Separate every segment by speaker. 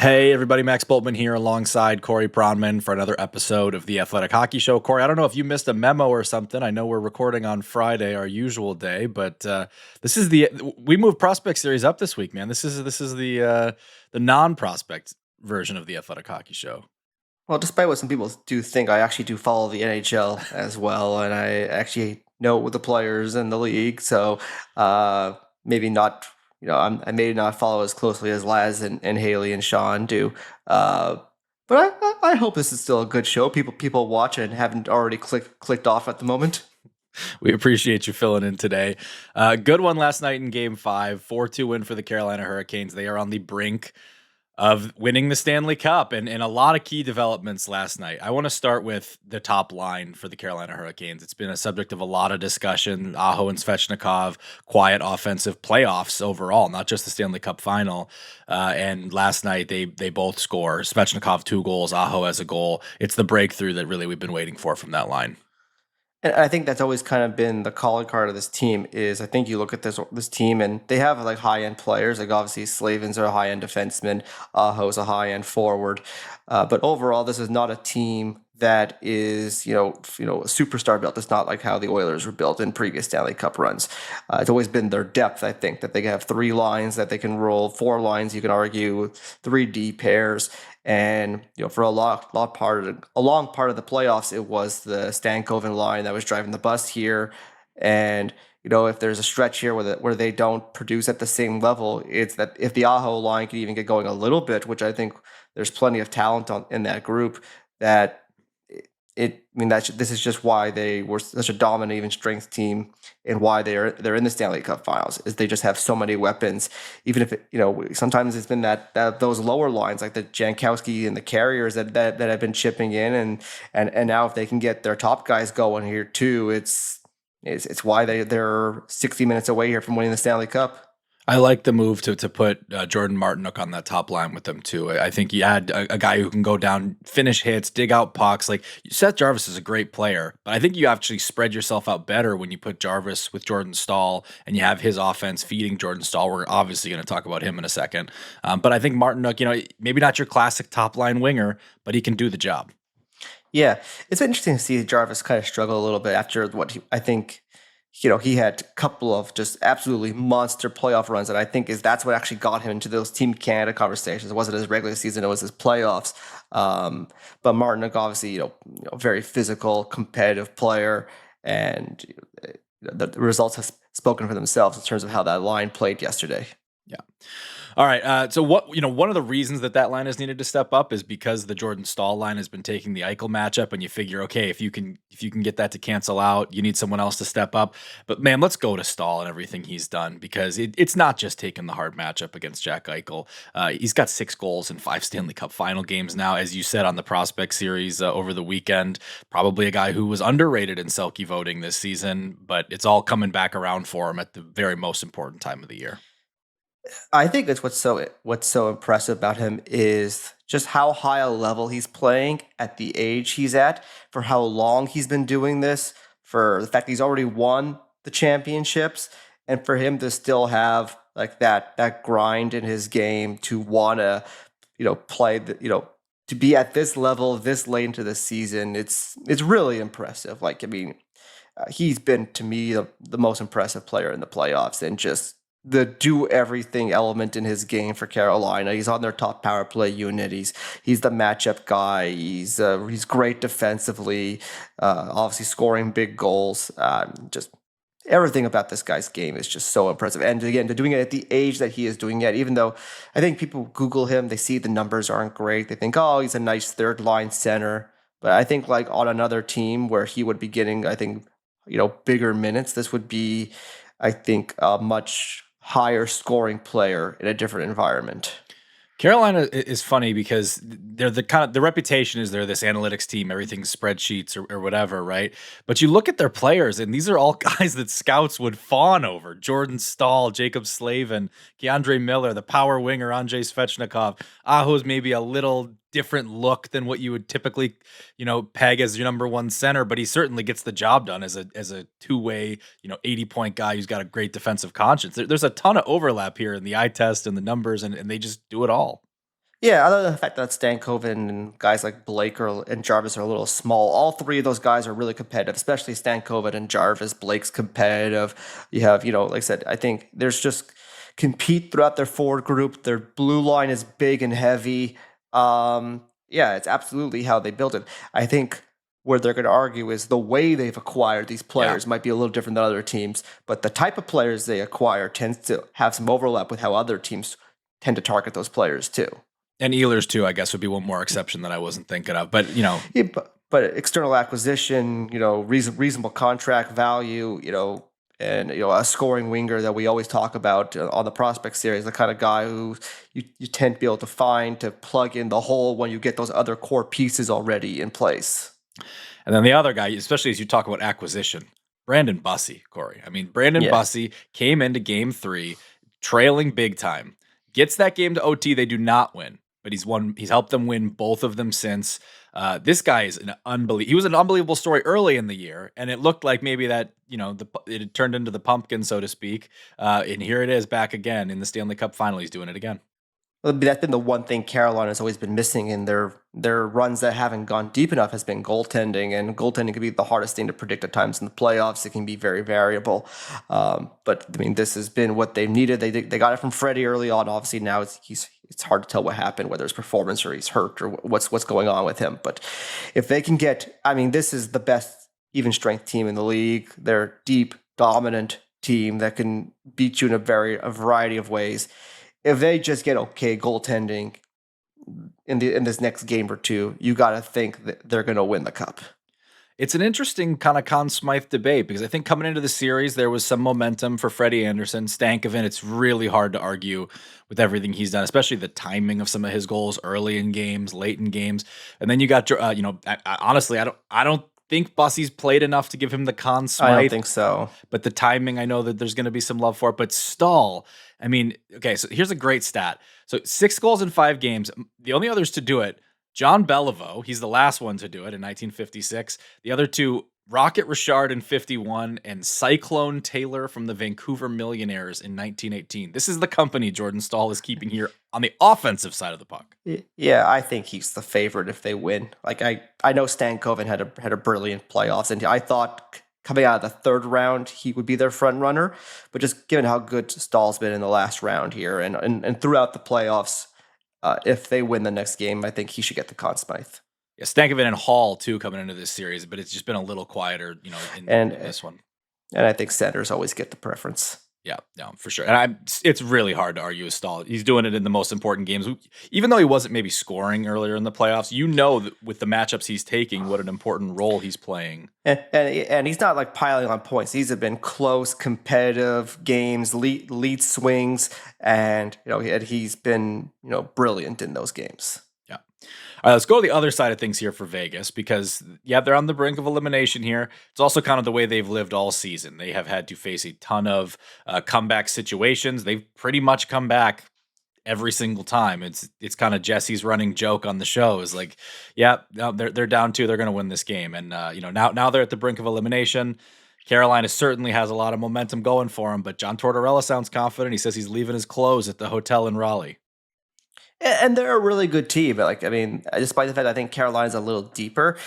Speaker 1: Hey, everybody, Max Boltman here alongside Corey Pronman for another episode of the Athletic Hockey Show. Corey, I don't know if you missed a memo or something. I know we're recording on Friday, our usual day, but this is we moved prospect series up this week, man. This is the non-prospect version of the Athletic Hockey Show.
Speaker 2: Well, despite what some people do think, I actually do follow the NHL as well, and I actually know the players in the league. So maybe not, I may not follow as closely as Laz and Haley and Sean do. Uh, but I hope this is still a good show. People watch it and haven't already clicked off at the moment.
Speaker 1: We appreciate you filling in today. Good one last night in Game 5, 4-2 win for the Carolina Hurricanes. They are on the brink of winning the Stanley Cup and a lot of key developments last night. I want to start with the top line for the Carolina Hurricanes. It's been a subject of a lot of discussion. Aho and Svechnikov, quiet offensive playoffs overall, not just the Stanley Cup Final. And last night they both score. Svechnikov 2 goals, Aho has a goal. It's the breakthrough that really we've been waiting for from that line.
Speaker 2: And I think that's always kind of been the calling card of this team. Is I think you look at this team and they have like high end players. Like obviously Slavin's are a high end defenseman, Aho's a high end forward, but overall this is not a team that is a superstar built. It's not like how the Oilers were built in previous Stanley Cup runs. It's always been their depth. I think that they have 3 lines that they can roll, 4 lines you can argue, 3D pairs. And for a long part of the playoffs, it was the Stankoven line that was driving the bus here. And if there's a stretch here where they don't produce at the same level, it's that if the Aho line could even get going a little bit, which I think there's plenty of talent in that group, that this is just why they were such a dominant even strength team and why they're in the Stanley Cup Finals is they just have so many weapons. Even if sometimes it's been that those lower lines like the Jankowski and the Carriers that have been chipping in and now if they can get their top guys going here too, it's why they're 60 minutes away here from winning the Stanley Cup.
Speaker 1: I like the move to put Jordan Martinook on that top line with them too. I think you add a guy who can go down, finish hits, dig out pucks. Like Seth Jarvis is a great player, but I think you actually spread yourself out better when you put Jarvis with Jordan Staal and you have his offense feeding Jordan Staal. We're obviously going to talk about him in a second, but I think Martinook, maybe not your classic top line winger, but he can do the job.
Speaker 2: Yeah, it's been interesting to see Jarvis kind of struggle a little bit after I think he had a couple of just absolutely monster playoff runs that I think that's what actually got him into those Team Canada conversations. It wasn't his regular season; it was his playoffs. But Martinook, obviously, very physical, competitive player, and the results have spoken for themselves in terms of how that line played yesterday.
Speaker 1: Yeah. All right. So one of the reasons that line has needed to step up is because the Jordan Staal line has been taking the Eichel matchup, and you figure, okay, if you can get that to cancel out, you need someone else to step up. But man, let's go to Staal and everything he's done because it's not just taking the hard matchup against Jack Eichel. He's got 6 goals in 5 Stanley Cup Final games now, as you said on the prospect series over the weekend. Probably a guy who was underrated in Selke voting this season, but it's all coming back around for him at the very most important time of the year.
Speaker 2: I think that's what's so impressive about him is just how high a level he's playing at the age he's at, for how long he's been doing this, for the fact he's already won the championships, and for him to still have like that grind in his game to wanna play to be at this level this late into the season. It's really impressive. Like he's been to me the most impressive player in the playoffs and just the do everything element in his game for Carolina. He's on their top power play unit. He's the matchup guy. He's great defensively. Obviously scoring big goals. Just everything about this guy's game is just so impressive. And again, to doing it at the age that he is doing it, even though I think people Google him, they see the numbers aren't great. They think, oh, he's a nice third line center. But I think like on another team where he would be getting, I think, bigger minutes, this would be, I think, a much higher scoring player in a different environment.
Speaker 1: Carolina is funny because they're the reputation is they're this analytics team, everything's spreadsheets or whatever, right? But you look at their players, and these are all guys that scouts would fawn over: Jordan Staal, Jacob Slavin, Keandre Miller, the power winger Andrei Svechnikov. Aho's maybe a little different look than what you would typically, peg as your number one center, but he certainly gets the job done as a two-way, 80-point guy who's got a great defensive conscience. There's a ton of overlap here in the eye test and the numbers, and they just do it all.
Speaker 2: Yeah, other than the fact that Stankoven and guys like Blake and Jarvis are a little small, all three of those guys are really competitive, especially Stankoven and Jarvis. Blake's competitive. You have, like I said, I think there's just compete throughout their forward group. Their blue line is big and heavy. Yeah, it's absolutely how they built it. I think where they're going to argue is the way they've acquired these
Speaker 1: Yeah.
Speaker 2: players might be a little different than other teams, but the type of players they acquire tends to have some overlap with how other teams tend to target those players too.
Speaker 1: And Ehlers too, I guess, would be one more exception that I wasn't thinking of. But
Speaker 2: Yeah, but external acquisition, reasonable contract value, and a scoring winger that we always talk about on the prospect series, the kind of guy who you tend to be able to find to plug in the hole when you get those other core pieces already in place.
Speaker 1: And then the other guy, especially as you talk about acquisition, Brandon Bussi, Corey. I mean, Brandon
Speaker 2: Yeah.
Speaker 1: Bussi came into game 3 trailing big time. Gets that game to OT, they do not win, but he's helped them win both of them since. This guy is he was an unbelievable story early in the year, and it looked like maybe that, it had turned into the pumpkin, so to speak. And here it is back again in the Stanley Cup Final. He's doing it again.
Speaker 2: Well, that's been the one thing Carolina has always been missing in their runs that haven't gone deep enough has been goaltending, and goaltending can be the hardest thing to predict at times in the playoffs. It can be very variable, but I mean, this has been what they've needed. They got it from Freddie early on. Obviously, now it's hard to tell what happened, whether it's performance or he's hurt or what's going on with him. But if they can I mean, this is the best even strength team in the league. They're deep, dominant team that can beat you in a variety of ways. If they just get okay goaltending in this next game or two, you got to think that they're going to win the cup.
Speaker 1: It's an interesting kind of Conn Smythe debate because I think coming into the series, there was some momentum for Freddie Andersen. Stankoven, it's really hard to argue with everything he's done, especially the timing of some of his goals early in games, late in games. And then you got, honestly, I don't think Bussi's played enough to give him the Conn Smythe.
Speaker 2: I don't think so.
Speaker 1: But the timing, I know that there's going to be some love for it. But Staal, I mean, okay, so here's a great stat. So 6 goals in 5 games. The only others to do it, John Beliveau, he's the last one to do it in 1956. The other two, Rocket Richard in 51 and Cyclone Taylor from the Vancouver Millionaires in 1918. This is the company Jordan Staal is keeping here on the offensive side of the puck.
Speaker 2: Yeah, I think he's the favorite if they win. Like I know Stankoven had a brilliant playoffs, and I thought coming out of the third round he would be their front runner, but just given how good Staal's been in the last round here and throughout the playoffs, if they win the next game, I think he should get the Conn Smythe.
Speaker 1: Yeah, Stankoven and Hall too coming into this series, but it's just been a little quieter, in this one.
Speaker 2: And I think centers always get the preference.
Speaker 1: Yeah, no, for sure. And it's really hard to argue with Staal. He's doing it in the most important games. Even though he wasn't maybe scoring earlier in the playoffs, that with the matchups he's taking, what an important role he's playing.
Speaker 2: And he's not like piling on points. These have been close, competitive games, lead swings, and he's been brilliant in those games.
Speaker 1: Yeah. All right, let's go to the other side of things here for Vegas because, they're on the brink of elimination here. It's also kind of the way they've lived all season. They have had to face a ton of comeback situations. They've pretty much come back every single time. It's kind of Jesse's running joke on the show is like, they're down 2. They're going to win this game. And, now they're at the brink of elimination. Carolina certainly has a lot of momentum going for them, but John Tortorella sounds confident. He says he's leaving his clothes at the hotel in Raleigh.
Speaker 2: And they're a really good team. Like, I mean, despite the fact I think Carolina's a little deeper,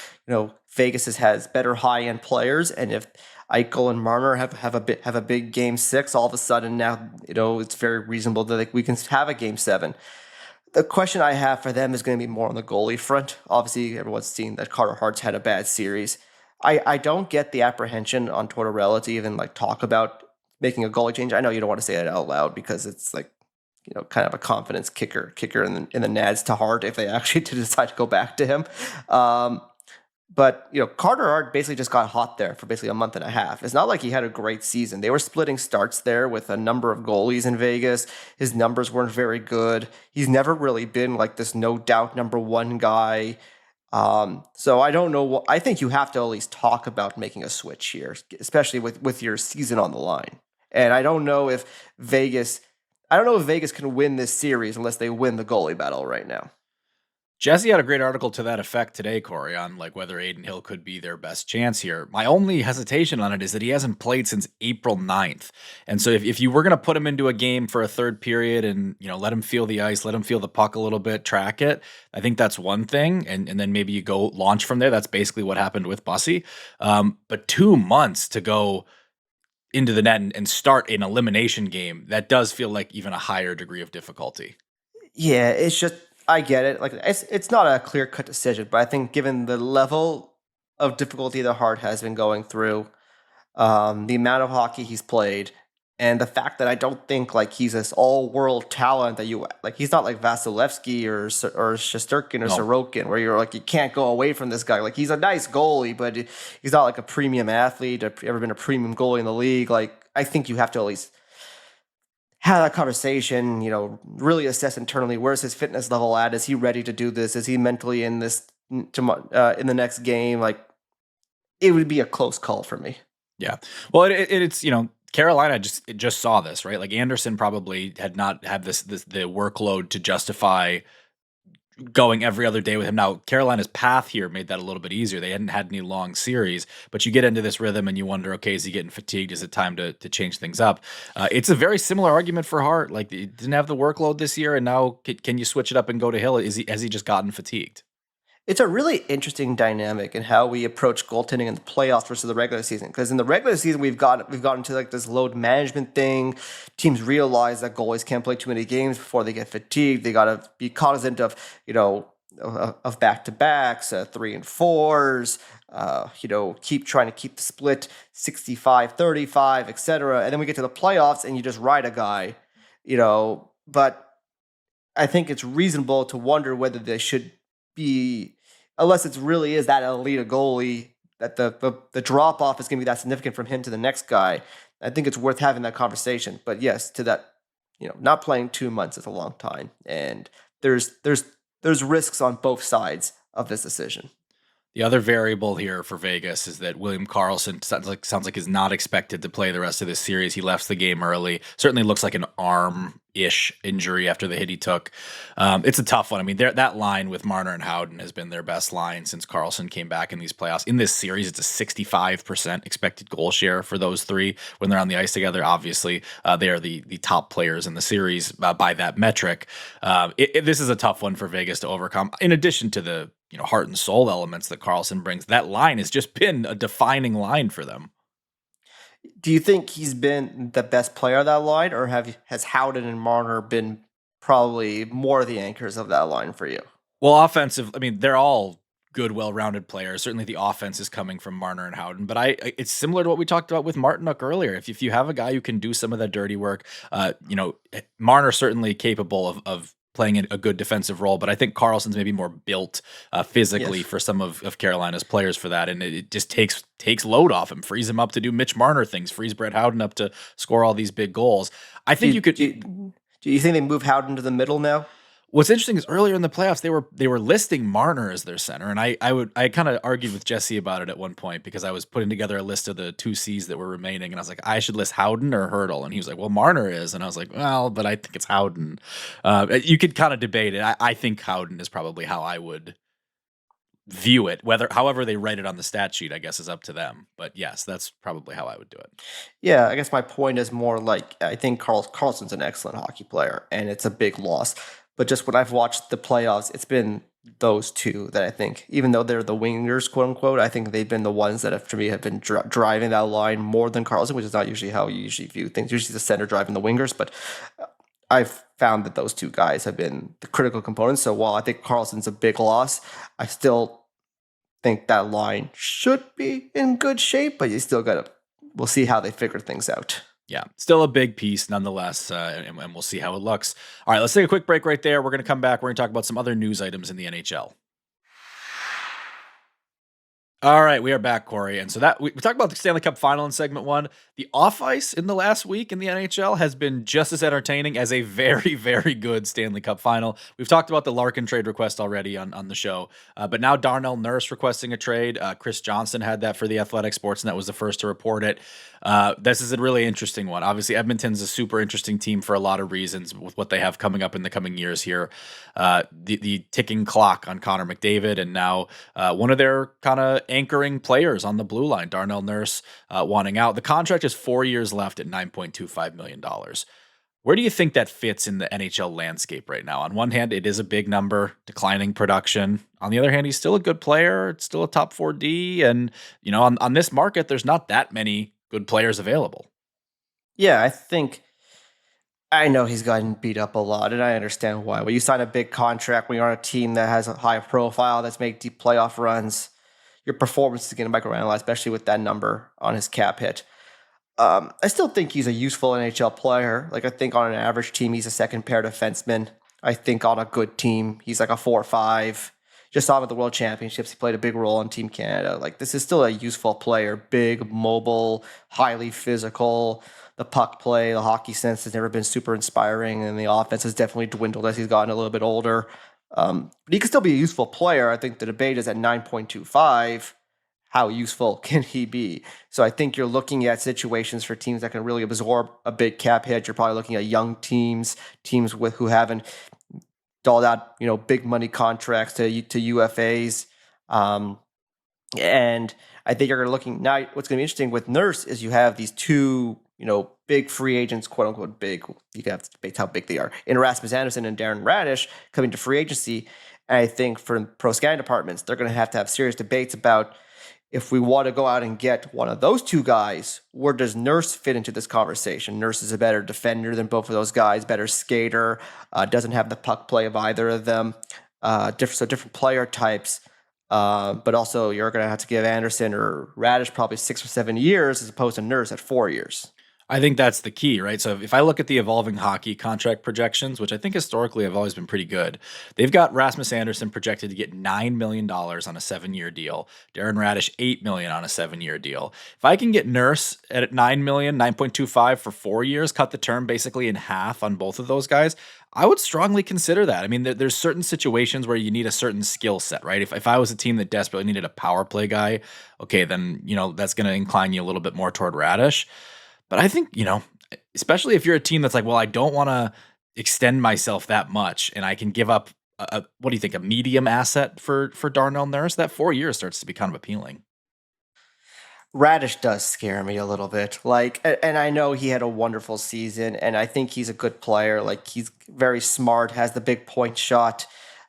Speaker 2: Vegas has better high-end players. And if Eichel and Marner have a big game 6, all of a sudden now, it's very reasonable that we can have a game 7. The question I have for them is going to be more on the goalie front. Obviously, everyone's seen that Carter Hart's had a bad series. I don't get the apprehension on Tortorella to even talk about making a goalie change. I know you don't want to say it out loud because it's kind of a confidence kicker in the nads to Hart if they actually decide to go back to him. But Carter Hart basically just got hot there for basically a month and a half. It's not like he had a great season. They were splitting starts there with a number of goalies in Vegas. His numbers weren't very good. He's never really been this no doubt number 1 guy. So I don't know. I think you have to at least talk about making a switch here, especially with your season on the line. And I don't know if Vegas can win this series unless they win the goalie battle right now.
Speaker 1: Jesse had a great article to that effect today, Corey, on like whether Adin Hill could be their best chance here. My only hesitation on it is that he hasn't played since April 9th. And so if you were going to put him into a game for a third period and, let him feel the ice, let him feel the puck a little bit, track it, I think that's one thing. And then maybe you go launch from there. That's basically what happened with Bussi. But 2 months to go into the net and start an elimination game, that does feel like even a higher degree of difficulty.
Speaker 2: Yeah, it's just I get it. Like it's not a clear cut decision, but I think given the level of difficulty the Hart has been going through, the amount of hockey he's played, and the fact that I don't think like he's this all world talent that you like. He's not like Vasilevsky or Shesterkin or
Speaker 1: No.
Speaker 2: Sorokin, where you're like you can't go away from this guy. Like he's a nice goalie, but he's not like a premium athlete. Ever been a premium goalie in the league? Like I think you have to at least have that conversation, really assess internally where's his fitness level at? Is he ready to do this? Is he mentally in this in the next game? Like it would be a close call for me.
Speaker 1: Yeah. Well, it's Carolina just saw this, right? Like Anderson probably had not had the workload to justify going every other day with him. Now, Carolina's path here made that a little bit easier. They hadn't had any long series, but you get into this rhythm and you wonder, okay, is he getting fatigued? Is it time to change things up? It's a very similar argument for Hart. Like he didn't have the workload this year, and now can you switch it up and go to Hill? Has he just gotten fatigued?
Speaker 2: It's a really interesting dynamic in how we approach goaltending in the playoffs versus the regular season. Because in the regular season, we've gotten to like this load management thing. Teams realize that goalies can't play too many games before they get fatigued. They got to be cognizant of of back to backs, 3 and 4s. Keep trying to keep the split 65-35, etc. And then we get to the playoffs, and you just ride a guy. But I think it's reasonable to wonder whether they should be, unless it really is that elite a goalie, that the drop off is going to be that significant from him to the next guy. I think it's worth having that conversation. But yes, to that, not playing 2 months is a long time, and there's risks on both sides of this decision.
Speaker 1: The other variable here for Vegas is that William Karlsson sounds like is not expected to play the rest of this series. He left the game early. Certainly looks like an arm-ish injury after the hit he took. It's a tough one. I mean, that line with Marner and Howden has been their best line since Karlsson came back in these playoffs. In this series, it's a 65% expected goal share for those three when they're on the ice together. Obviously, they are the top players in the series by that metric. This is a tough one for Vegas to overcome. In addition to the heart and soul elements that Karlsson brings, that line has just been a defining line for them.
Speaker 2: Do you think he's been the best player of that line, or has Howden and Marner been probably more the anchors of that line for you?
Speaker 1: Well, offensive, I mean, they're all good, well-rounded players. Certainly the offense is coming from Marner and Howden, but it's similar to what we talked about with Martinook earlier. If you have a guy who can do some of that dirty work, Marner certainly capable of playing a good defensive role, but I think Karlsson's maybe more built physically for some of Carolina's players for that, and it just takes load off him, frees him up to do Mitch Marner things, frees Brett Howden up to score all these big goals. I think
Speaker 2: Do you think they move Howden to the middle now?
Speaker 1: What's interesting is earlier in the playoffs they were listing Marner as their center, and I kind of argued with Jesse about it at one point because I was putting together a list of the 2 C's that were remaining, and I was like, I should list Howden or Hurdle, and he was like, well, Marner is, and I was like, well, but I think it's Howden. You could kind of debate it. I think Howden is probably how I would view it. However they write it on the stat sheet, I guess is up to them. But yes, that's probably how I would do it.
Speaker 2: Yeah, I guess my point is more like I think Karlsson's an excellent hockey player, and it's a big loss. But just when I've watched the playoffs, it's been those two that I think, even though they're the wingers, quote unquote, I think they've been the ones that have, for me, have been driving that line more than Karlsson, which is not usually how you usually view things. Usually the center driving the wingers, but I've found that those two guys have been the critical components. So while I think Karlsson's a big loss, I still think that line should be in good shape, but we'll see how they figure things out.
Speaker 1: Yeah, still a big piece nonetheless, and we'll see how it looks. All right, let's take a quick break right there. We're going to come back. We're going to talk about some other news items in the NHL. All right, we are back, Corey. And so that we talked about the Stanley Cup Final in segment one. The off ice in the last week in the NHL has been just as entertaining as a very, very good Stanley Cup Final. We've talked about the Larkin trade request already on the show, but now Darnell Nurse requesting a trade. Chris Johnson had that for the Athletic Sportsnet, was the first to report it. This is a really interesting one. Obviously, Edmonton's a super interesting team for a lot of reasons with what they have coming up in the coming years here. The ticking clock on Connor McDavid, and now one of their kind of anchoring players on the blue line, Darnell Nurse, wanting out. The contract is 4 years left at $9.25 million. Where do you think that fits in the NHL landscape right now? On one hand, it is a big number, declining production. On the other hand, he's still a good player. It's still a top 4D. And, on this market, there's not that many good players available.
Speaker 2: Yeah, I know he's gotten beat up a lot, and I understand why. When you sign a big contract, when you're on a team that has a high profile, that's made deep playoff runs, your performance is going to microanalyze, especially with that number on his cap hit. I still think he's a useful NHL player. Like, I think on an average team, he's a second pair defenseman. I think on a good team, he's like a 4 or 5. Just saw him at the World Championships. He played a big role on Team Canada. Like, this is still a useful player. Big, mobile, highly physical. The puck play, the hockey sense has never been super inspiring, and the offense has definitely dwindled as he's gotten a little bit older. But he can still be a useful player. I think the debate is at 9.25. How useful can he be? So I think you're looking at situations for teams that can really absorb a big cap hit. You're probably looking at young teams who haven't dolled out, big money contracts to UFAs. And I think you're looking now. What's going to be interesting with Nurse is you have these two, big free agents, quote unquote big. You have to debate how big they are. In Rasmus Andersson and Darren Radish coming to free agency. And I think for pro scouting departments, they're going to have serious debates about if we want to go out and get one of those two guys, where does Nurse fit into this conversation? Nurse is a better defender than both of those guys, better skater, doesn't have the puck play of either of them. Different player types. But also, you're going to have to give Anderson or Radish probably 6 or 7 years as opposed to Nurse at 4 years.
Speaker 1: I think that's the key, right? So if I look at the evolving hockey contract projections, which I think historically have always been pretty good, they've got Rasmus Andersson projected to get $9 million on a 7-year deal. Darren Radish, $8 million on a 7-year deal. If I can get Nurse at $9 million, 9.25 for 4 years, cut the term basically in half on both of those guys, I would strongly consider that. I mean, there's certain situations where you need a certain skill set, right? If I was a team that desperately needed a power play guy, okay, then, that's going to incline you a little bit more toward Radish. But I think, especially if you're a team that's like, well, I don't want to extend myself that much and I can give up, what do you think, a medium asset for Darnell Nurse, that 4 years starts to be kind of appealing.
Speaker 2: Radish does scare me a little bit. And I know he had a wonderful season, and I think he's a good player. Like, he's very smart, has the big point shot.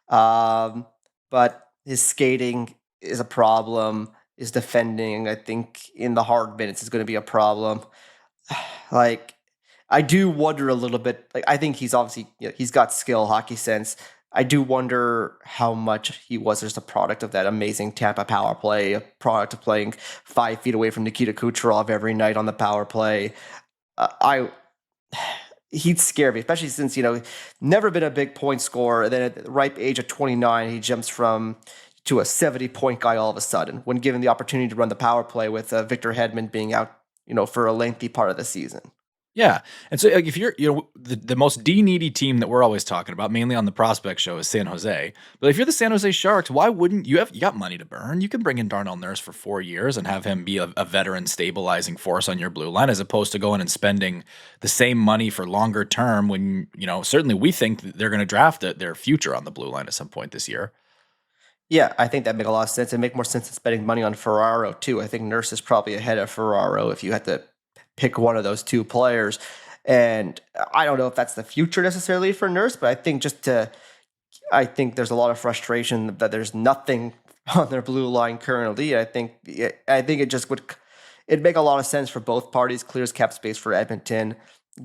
Speaker 2: But his skating is a problem. His defending, I think, in the hard minutes is going to be a problem. Like, I do wonder a little bit. Like, I think he's obviously, he's got skill, hockey sense. I do wonder how much he was just a product of that amazing Tampa power play, a product of playing 5 feet away from Nikita Kucherov every night on the power play. He'd scare me, especially since, never been a big point scorer. And then at the ripe age of 29, he jumps to a 70-point guy all of a sudden when given the opportunity to run the power play with Victor Hedman being out, for a lengthy part of the season.
Speaker 1: Yeah. And so like if you're, the most D-needy team that we're always talking about, mainly on the prospect show, is San Jose. But if you're the San Jose Sharks, why wouldn't you got money to burn? You can bring in Darnell Nurse for 4 years and have him be a veteran stabilizing force on your blue line, as opposed to going and spending the same money for longer term when, certainly we think that they're going to draft their future on the blue line at some point this year.
Speaker 2: Yeah, I think that make a lot of sense. It make more sense than spending money on Ferraro too. I think Nurse is probably ahead of Ferraro if you had to pick one of those two players. And I don't know if that's the future necessarily for Nurse, but I think I think there's a lot of frustration that there's nothing on their blue line currently. I think it'd make a lot of sense for both parties. Clears cap space for Edmonton,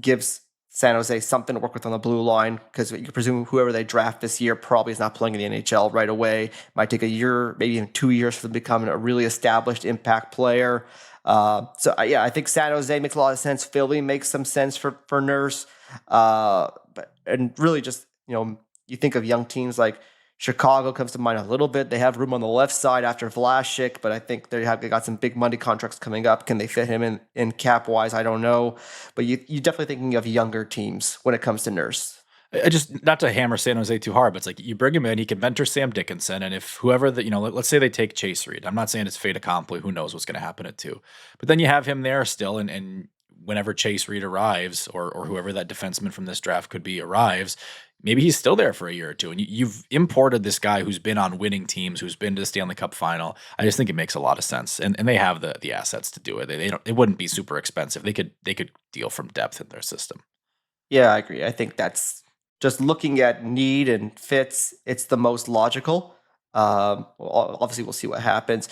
Speaker 2: gives San Jose something to work with on the blue line, because you presume whoever they draft this year probably is not playing in the NHL right away. Might take a year, maybe even 2 years for them to become a really established impact player. I think San Jose makes a lot of sense. Philly makes some sense for Nurse. And really just, you think of young teams like Chicago comes to mind a little bit. They have room on the left side after Vlasic, but I think they got some big money contracts coming up. Can they fit him in cap wise? I don't know. But you definitely thinking of younger teams when it comes to Nurse.
Speaker 1: I just, not to hammer San Jose too hard, but it's like you bring him in, he can mentor Sam Dickinson, and if whoever that, let's say they take Chase Reed. I'm not saying it's fait accompli. Who knows what's going to happen at 2, but then you have him there still, and whenever Chase Reed arrives, or whoever that defenseman from this draft could be arrives, maybe he's still there for a year or two, and you've imported this guy who's been on winning teams, who's been to the Stanley Cup Final. I just think it makes a lot of sense, and they have the assets to do it. They don't. It wouldn't be super expensive. They could deal from depth in their system.
Speaker 2: Yeah, I agree. I think that's just looking at need and fits. It's the most logical. Obviously, we'll see what happens.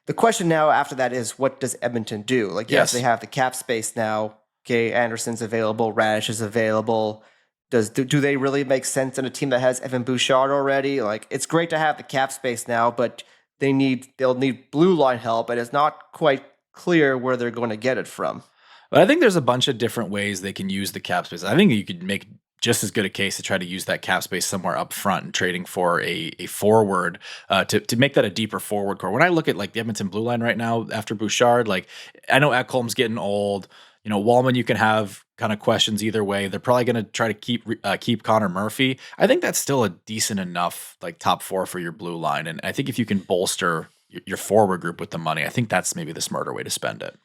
Speaker 2: The question now after that is, what does Edmonton do? Like, yes, they have the cap space now. Okay, Anderson's available, Radish is available. Do they really make sense in a team that has Evan Bouchard already? Like, it's great to have the cap space now, but they'll need blue line help, and it's not quite clear where they're going to get it from.
Speaker 1: But I think there's a bunch of different ways they can use the cap space. I think you could make just as good a case to try to use that cap space somewhere up front and trading for a forward to make that a deeper forward core. When I look at like the Edmonton blue line right now after Bouchard, like I know Ekholm's getting old. Wallman, you can have kind of questions either way. They're probably going to try to keep Connor Murphy. I think that's still a decent enough like top 4 for your blue line. And I think if you can bolster your forward group with the money, I think that's maybe the smarter way to spend it.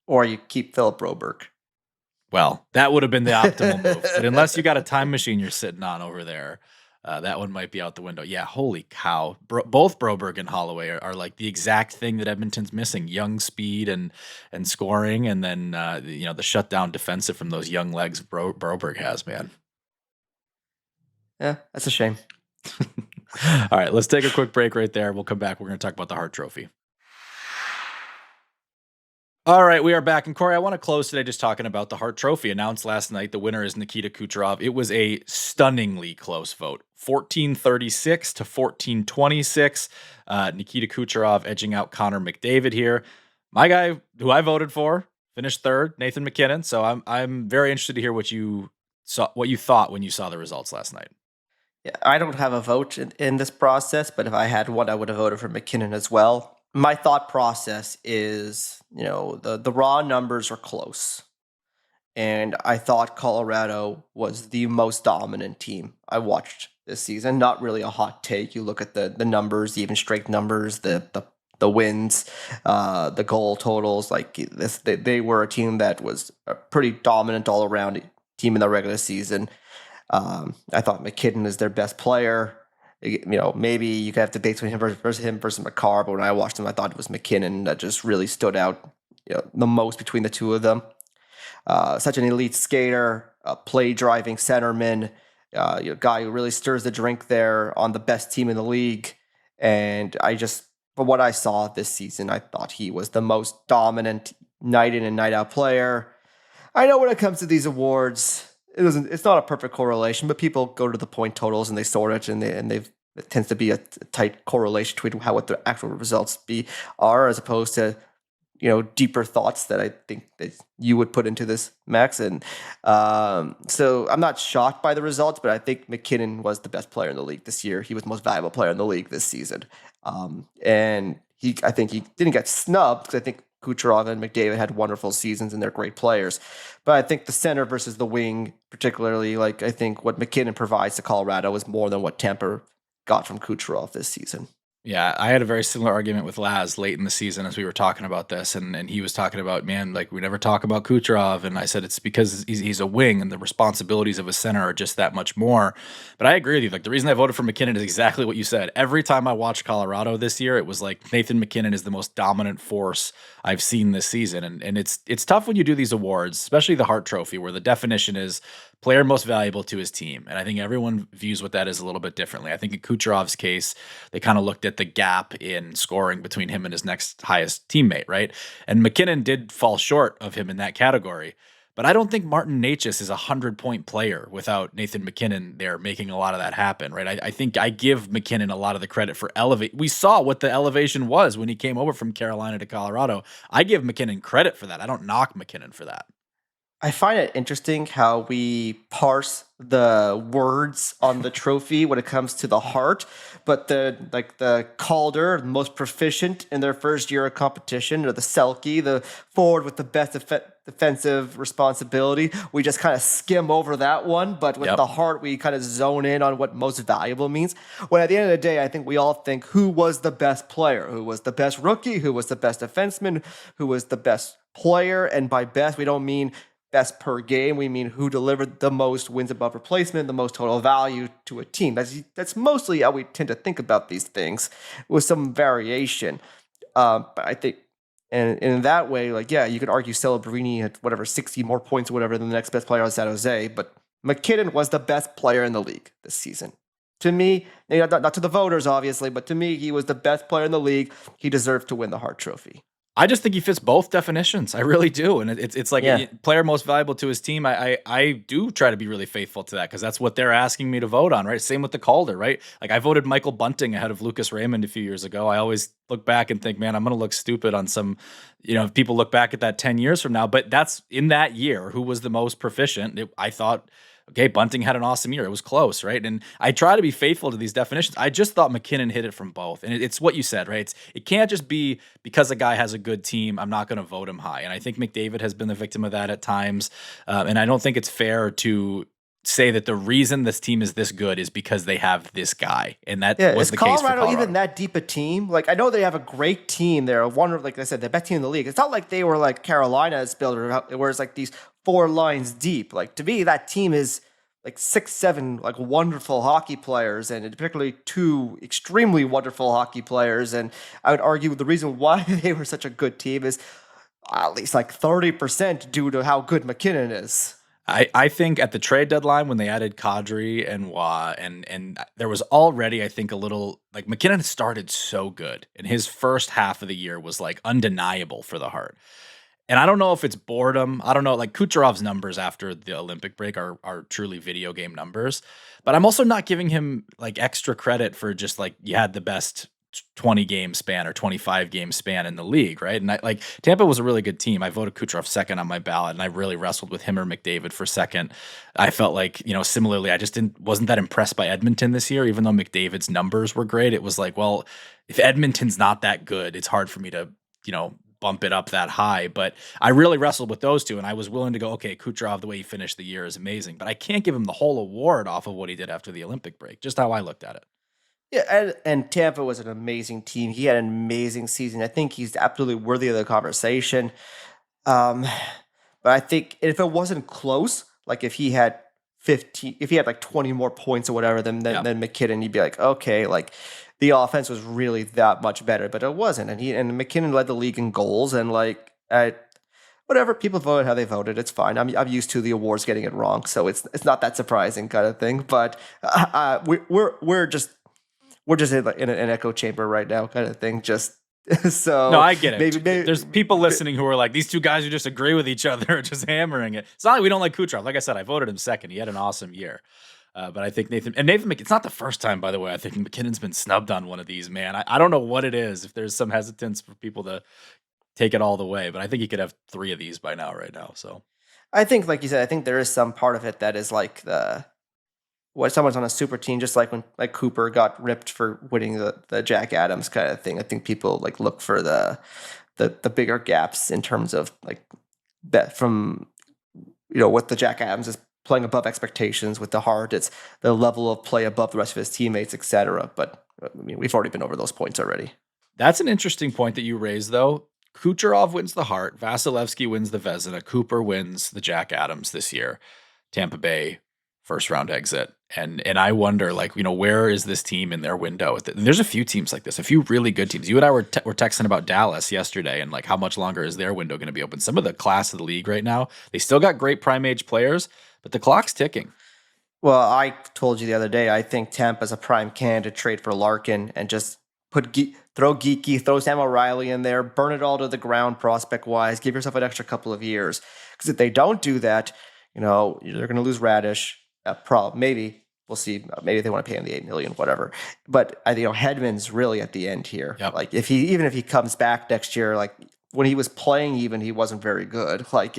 Speaker 2: Or you keep Philip Broberg.
Speaker 1: Well, that would have been the optimal move. But unless you got a time machine you're sitting on over there, that one might be out the window. Yeah, holy cow. Both Broberg and Holloway are like the exact thing that Edmonton's missing. Young speed and scoring, and then the shutdown defensive from those young legs Broberg has, man.
Speaker 2: Yeah, that's a shame.
Speaker 1: All right, let's take a quick break right there. We'll come back. We're going to talk about the Hart Trophy. All right, we are back. And Corey, I want to close today just talking about the Hart Trophy. Announced last night, the winner is Nikita Kucherov. It was a stunningly close vote, 1436 to 1426. Nikita Kucherov edging out Connor McDavid here. My guy, who I voted for, finished third, Nathan MacKinnon. So I'm very interested to hear what you thought when you saw the results last night.
Speaker 2: Yeah, I don't have a vote in this process, but if I had one, I would have voted for MacKinnon as well. My thought process is, the raw numbers are close. And I thought Colorado was the most dominant team I watched this season. Not really a hot take. You look at the numbers, the even strength numbers, the wins, the goal totals. Like this, they were a team that was a pretty dominant all around team in the regular season. I thought MacKinnon is their best player. Maybe you could have debates with him versus Makar, but when I watched him, I thought it was MacKinnon that just really stood out the most between the two of them. Such an elite skater, play driving centerman, guy who really stirs the drink there on the best team in the league. And from what I saw this season, I thought he was the most dominant night in and night out player. I know when it comes to these awards, it's not a perfect correlation, but people go to the point totals and they sort it, and it tends to be a tight correlation between what the actual results are, as opposed to deeper thoughts that I think that you would put into this, Max. And so I'm not shocked by the results, but I think MacKinnon was the best player in the league this year. He was the most valuable player in the league this season, and I think he didn't get snubbed because I think Kucherov and McDavid had wonderful seasons and they're great players. But I think the center versus the wing, particularly, I think what MacKinnon provides to Colorado is more than what Tampa got from Kucherov this season.
Speaker 1: Yeah, I had a very similar argument with Laz late in the season as we were talking about this, and he was talking about, man, like we never talk about Kucherov, and I said it's because he's a wing and the responsibilities of a center are just that much more. But I agree with you. Like the reason I voted for MacKinnon is exactly what you said. Every time I watched Colorado this year, it was like Nathan MacKinnon is the most dominant force I've seen this season, and it's tough when you do these awards, especially the Hart Trophy, where the definition is player most valuable to his team. And I think everyone views what that is a little bit differently. I think in Kucherov's case, they kind of looked at the gap in scoring between him and his next highest teammate, right? And MacKinnon did fall short of him in that category. But I don't think Martin Necas is a 100-point player without Nathan MacKinnon there making a lot of that happen, right? I think I give MacKinnon a lot of the credit for elevate. We saw what the elevation was when he came over from Carolina to Colorado. I give MacKinnon credit for that. I don't knock MacKinnon for that.
Speaker 2: I find it interesting how we parse the words on the trophy when it comes to the Hart, but the Calder, the most proficient in their first year of competition, or the Selke, the forward with the best defensive responsibility. We just kind of skim over that one, but with the Hart, we kind of zone in on what most valuable means. When at the end of the day, I think we all think who was the best player, who was the best rookie, who was the best defenseman, who was the best player, and by best, we don't mean best per game. We mean who delivered the most wins above replacement, the most total value to a team. That's mostly how we tend to think about these things, with some variation. But I think, and in that way, like, yeah, you could argue Celebrini had whatever 60 more points or whatever than the next best player on San Jose, but MacKinnon was the best player in the league this season. To me, not to the voters, obviously, but to me, he was the best player in the league. He deserved to win the Hart Trophy.
Speaker 1: I just think he fits both definitions. I really do. And it's like a player most valuable to his team. I do try to be really faithful to that because that's what they're asking me to vote on, right? Same with the Calder, right? Like I voted Michael Bunting ahead of Lucas Raymond a few years ago. I always look back and think, man, I'm going to look stupid on some, if people look back at that 10 years from now. But that's in that year, who was the most proficient? I thought, okay, Bunting had an awesome year. It was close, right? And I try to be faithful to these definitions. I just thought MacKinnon hit it from both. And it's what you said, right? It can't just be because a guy has a good team, I'm not going to vote him high. And I think McDavid has been the victim of that at times. And I don't think it's fair to say that the reason this team is this good is because they have this guy. And that was the case for Colorado.
Speaker 2: Even that deep a team? Like, I know they have a great team. They're like I said, the best team in the league. It's not like they were like Carolina's builder, where it's like these 4 lines deep. Like, to me, that team is like 6, 7 like wonderful hockey players, and particularly 2 extremely wonderful hockey players. And I would argue the reason why they were such a good team is at least like 30% due to how good MacKinnon is.
Speaker 1: I think at the trade deadline when they added Kadri and Waugh, and there was already, I think, a little like MacKinnon started so good, and his first half of the year was like undeniable for the Hart. And I don't know if it's boredom. I don't know. Like Kucherov's numbers after the Olympic break are truly video game numbers. But I'm also not giving him like extra credit for just like you had the best 20 game span or 25 game span in the league, right? And Tampa was a really good team. I voted Kucherov second on my ballot, and I really wrestled with him or McDavid for second. I felt like, similarly, I just wasn't that impressed by Edmonton this year, even though McDavid's numbers were great. It was like, well, if Edmonton's not that good, it's hard for me to, bump it up that high. But I really wrestled with those two, and I was willing to go, okay, Kucherov, the way he finished the year is amazing, but I can't give him the whole award off of what he did after the Olympic break, just how I looked at it.
Speaker 2: Yeah, and Tampa was an amazing team. He had an amazing season. I think he's absolutely worthy of the conversation. But I think if it wasn't close, like if he had like 20 more points or whatever than MacKinnon, you'd be like, okay, like the offense was really that much better, but it wasn't. And MacKinnon led the league in goals, and like whatever, people voted how they voted. It's fine. I'm used to the awards getting it wrong, so it's not that surprising kind of thing. But we're just in an echo chamber right now, kind of thing. Just so
Speaker 1: no, I get it. Maybe there's people listening who are like, these two guys who just agree with each other, just hammering it. It's not like we don't like Kucherov. Like I said, I voted him second. He had an awesome year. But I think Nathan McKinnon, it's not the first time, by the way. I think McKinnon's been snubbed on one of these, man. I don't know what it is, if there's some hesitance for people to take it all the way, but I think he could have 3 of these by now, right now. So
Speaker 2: I think, like you said, I think there is some part of it that is like what someone's on a super team, just like when like Cooper got ripped for winning the Jack Adams kind of thing. I think people like look for the bigger gaps in terms of like that from what the Jack Adams is playing above expectations. With the Hart, it's the level of play above the rest of his teammates, etc. But I mean, we've already been over those points already.
Speaker 1: That's an interesting point that you raised, though. Kucherov wins the Hart, Vasilevsky wins the Vezina, Cooper wins the Jack Adams this year. Tampa Bay first round exit, and I wonder, like, where is this team in their window? There's a few teams like this, a few really good teams. You and I were texting about Dallas yesterday, and like how much longer is their window going to be open? Some of the class of the league right now, they still got great prime age players, but the clock's ticking.
Speaker 2: Well, I told you the other day, I think Tampa's a prime candidate to trade for Larkin and just throw Geeky, throw Sam O'Reilly in there, burn it all to the ground prospect-wise, give yourself an extra couple of years. Because if they don't do that, they're going to lose Radish. Maybe. We'll see. Maybe they want to pay him the $8 million, whatever. But Hedman's really at the end here.
Speaker 1: Yep.
Speaker 2: Like if he comes back next year, like when he was playing, even he wasn't very good. Like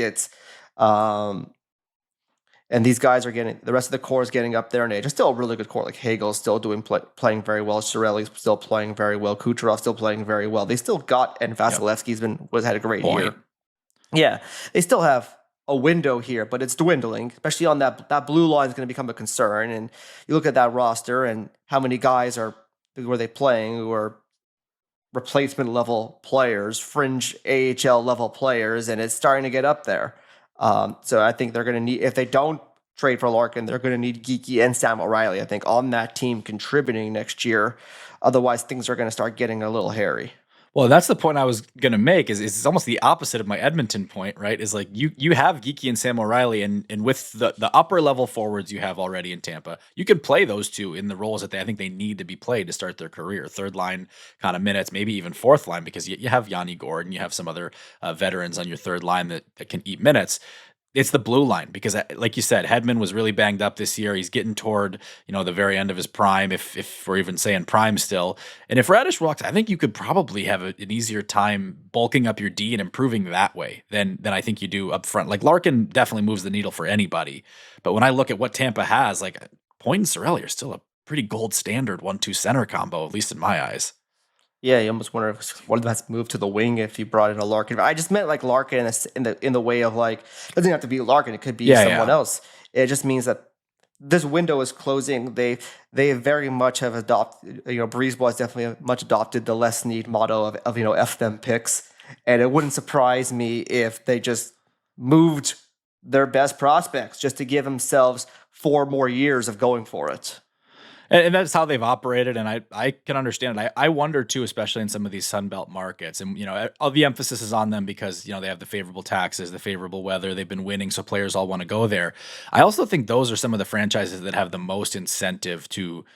Speaker 2: And these guys are getting, the rest of the core is getting up there in age. It's still a really good core. Like Hagel's still playing very well. Chiarelli's still playing very well. Kucherov's still playing very well. They still got, and Vasilevsky's had a great year. Yeah, they still have a window here, but it's dwindling, especially on that blue line is going to become a concern. And you look at that roster and how many guys were they playing who are replacement level players, fringe AHL level players, and it's starting to get up there. So I think they're going to need, if they don't trade for Larkin, they're going to need Geekie and Sam O'Reilly, I think, on that team contributing next year. Otherwise, things are going to start getting a little hairy.
Speaker 1: Well, that's the point I was going to make is it's almost the opposite of my Edmonton point, right? Is like you have Geekie and Sam O'Reilly, and with the upper level forwards you have already in Tampa, you can play those two in the roles that I think they need to be played to start their career. Third line kind of minutes, maybe even fourth line, because you have Yanni Gordon, you have some other veterans on your third line that can eat minutes. It's the blue line because, like you said, Hedman was really banged up this year. He's getting toward, the very end of his prime, if we're even saying prime still. And if Radish walks, I think you could probably have an easier time bulking up your D and improving that way than I think you do up front. Like Larkin definitely moves the needle for anybody. But when I look at what Tampa has, like Point and Cirelli are still a pretty gold standard 1-2 center combo, at least in my eyes.
Speaker 2: Yeah, you almost wonder if one of that's moved to the wing if you brought in a Larkin. I just meant like Larkin in the way of like, it doesn't have to be Larkin. It could be someone else. It just means that this window is closing. They very much have adopted. Breezeball has definitely much adopted the less need motto of F them picks. And it wouldn't surprise me if they just moved their best prospects just to give themselves 4 more years of going for it.
Speaker 1: And that's how they've operated, and I can understand it. I wonder, too, especially in some of these Sunbelt markets, and, all the emphasis is on them because, they have the favorable taxes, the favorable weather, they've been winning, so players all want to go there. I also think those are some of the franchises that have the most incentive to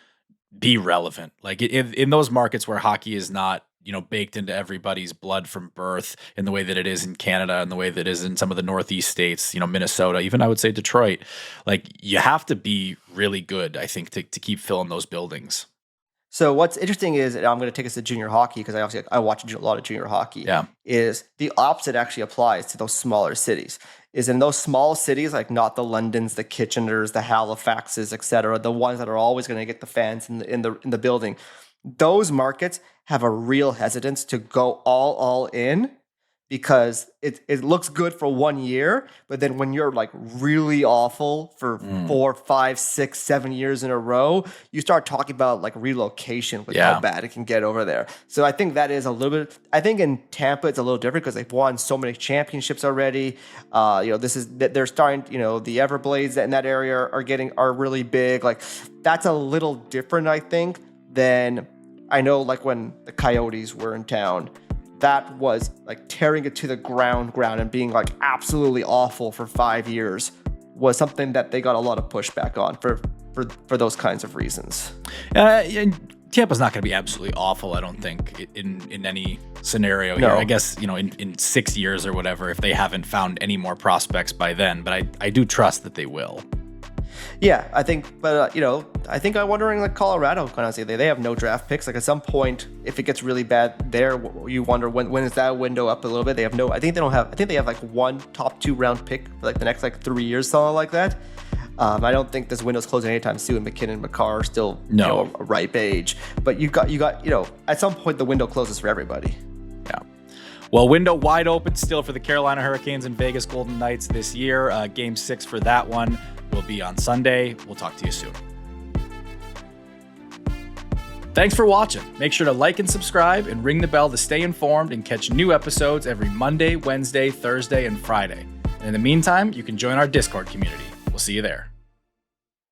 Speaker 1: be relevant. Like, in those markets where hockey is not, baked into everybody's blood from birth in the way that it is in Canada and the way that it is in some of the Northeast states, Minnesota, even I would say Detroit, like you have to be really good, I think, to keep filling those buildings.
Speaker 2: So what's interesting is, and I'm going to take us to junior hockey because I watch a lot of junior hockey, is the opposite actually applies to those smaller cities. Is in those small cities, like not the Londons, the Kitcheners, the Halifaxes, etc., the ones that are always going to get the fans in the building. Those markets have a real hesitance to go all in because it looks good for 1 year, but then when you're like really awful for 4, 5, 6, 7 years in a row, you start talking about like relocation with how bad it can get over there. So I think that is a little bit. I think in Tampa it's a little different because they've won so many championships already. They're starting. The Everblades in that area are really big. Like that's a little different, I think, than I know. Like when the Coyotes were in town. That was like tearing it to the ground and being like absolutely awful for 5 years was something that they got a lot of pushback on for those kinds of reasons.
Speaker 1: And Tampa's not going to be absolutely awful, I don't think, in any scenario here. I guess, in 6 years or whatever, if they haven't found any more prospects by then. But I do trust that they will.
Speaker 2: Yeah, I think, but I think I'm wondering like Colorado, honestly, they have no draft picks. Like at some point, if it gets really bad there, you wonder when is that window up a little bit. They have I think they have like one top 2 round pick for like the next like 3 years, something like that. I don't think this window's closing anytime soon. McKinnon and McCarr are still a ripe age, but you got at some point the window closes for everybody.
Speaker 1: Yeah. Well, window wide open still for the Carolina Hurricanes and Vegas Golden Knights this year. Game 6 for that one will be on Sunday. We'll talk to you soon. Thanks for watching. Make sure to like and subscribe and ring the bell to stay informed and catch new episodes every Monday, Wednesday, Thursday, and Friday. And in the meantime, you can join our Discord community. We'll see you there.